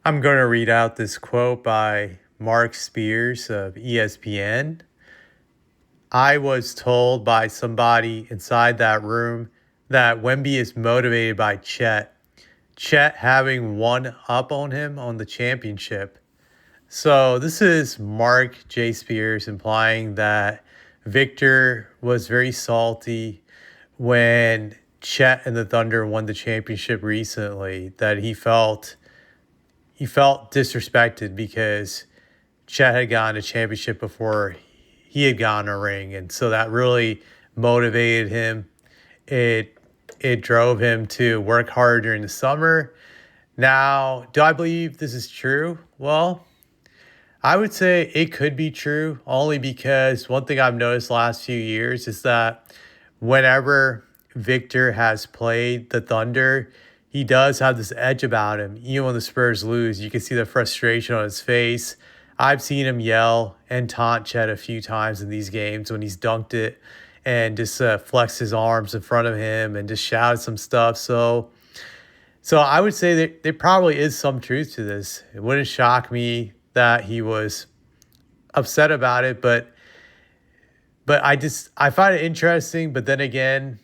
I'm going to read out this quote by Mark Spears of ESPN. I was told by somebody inside that room that Wemby is motivated by Chet. Chet having one up on him on the championship. So this is Mark J. Spears implying that Victor was very salty when Chet and the Thunder won the championship recently, that he felt disrespected because Chet had gotten a championship before he had gotten a ring, and so that really motivated him. It it drove him to work hard during the summer. Now, do I believe this is true? Well, I would say it could be true only because one thing I've noticed the last few years is that whenever Victor has played the Thunder, he does have this edge about him. Even when the Spurs lose, you can see the frustration on his face. I've seen him yell and taunt Chet a few times in these games when he's dunked it and just flexed his arms in front of him and just shouted some stuff. So I would say that there probably is some truth to this. It wouldn't shock me that he was upset about it, but I find it interesting. But then again,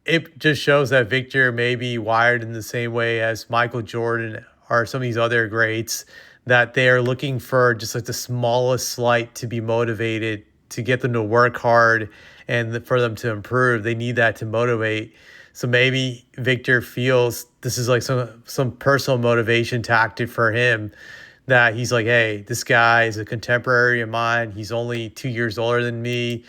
it just shows that Victor may be wired in the same way as Michael Jordan or some of these other greats, that they are looking for just like the smallest slight to be motivated, to get them to work hard and for them to improve. They need that to motivate. So maybe Victor feels this is like some personal motivation tactic for him, that he's like, hey, this guy is a contemporary of mine. He's only 2 years older than me,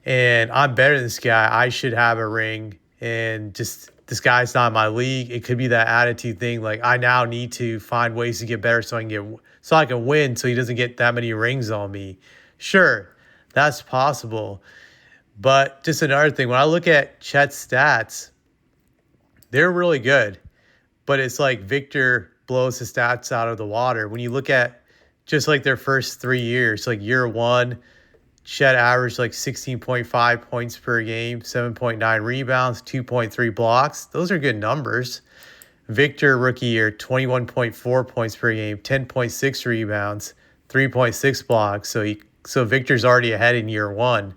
and I'm better than this guy. I should have a ring. And just this guy's not in my league. It could be that attitude thing. Like, I now need to find ways to get better so I can win, so he doesn't get that many rings on me. Sure, that's possible. But just another thing, when I look at Chet's stats, they're really good. But it's like Victor blows his stats out of the water. When you look at just like their first 3 years, like year one, Chet averaged like 16.5 points per game, 7.9 rebounds, 2.3 blocks. Those are good numbers. Victor, rookie year, 21.4 points per game, 10.6 rebounds, 3.6 blocks. So Victor's already ahead in year one.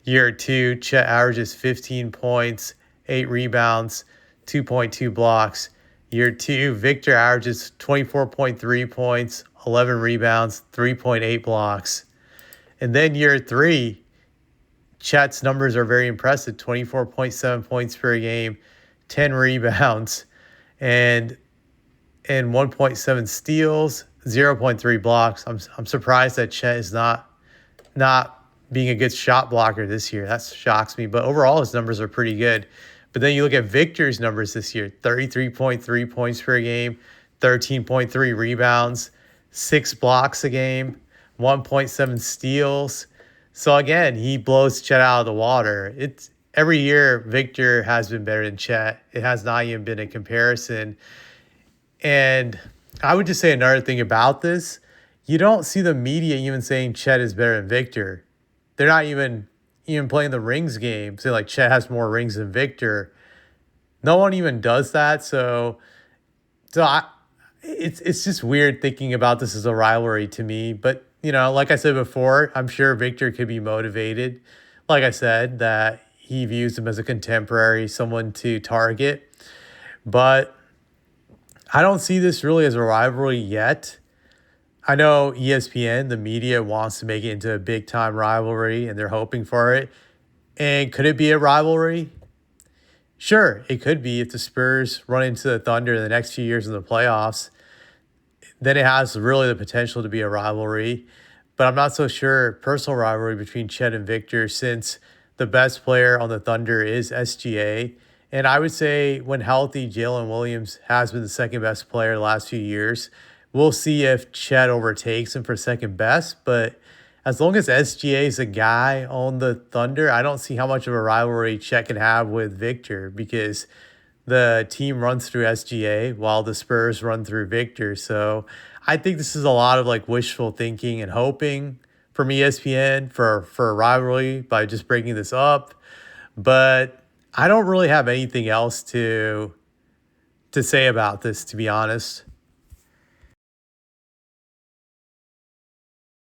Year two, Chet averages 15 points, 8 rebounds, 2.2 blocks. Year two, Victor averages 24.3 points, 11 rebounds, 3.8 blocks. And then year three, Chet's numbers are very impressive: 24.7 points per game, 10 rebounds, and 1.7 steals, 0.3 blocks. I'm surprised that Chet is not being a good shot blocker this year. That shocks me. But overall, his numbers are pretty good. But then you look at Victor's numbers this year: 33.3 points per game, 13.3 rebounds, 6 blocks a game, 1.7 steals. So again, he blows Chet out of the water. It's every year Victor has been better than Chet. It has not even been a comparison. And I would just say another thing about this: you don't see the media even saying Chet is better than Victor. They're not even playing the rings game, say like Chet has more rings than Victor. No one even does that. It's just weird thinking about this as a rivalry to me. But like I said before, I'm sure Victor could be motivated. Like I said, that he views him as a contemporary, someone to target. But I don't see this really as a rivalry yet. I know ESPN, the media, wants to make it into a big time rivalry, and they're hoping for it. And could it be a rivalry? Sure, it could be if the Spurs run into the Thunder in the next few years in the playoffs. Then it has really the potential to be a rivalry. But I'm not so sure personal rivalry between Chet and Victor, since the best player on the Thunder is SGA. And I would say when healthy, Jalen Williams has been the second best player the last few years. We'll see if Chet overtakes him for second best. But as long as SGA is a guy on the Thunder, I don't see how much of a rivalry Chet can have with Victor, because the team runs through SGA while the Spurs run through Victor. So I think this is a lot of like wishful thinking and hoping from ESPN for a rivalry by just breaking this up. But I don't really have anything else to say about this, to be honest.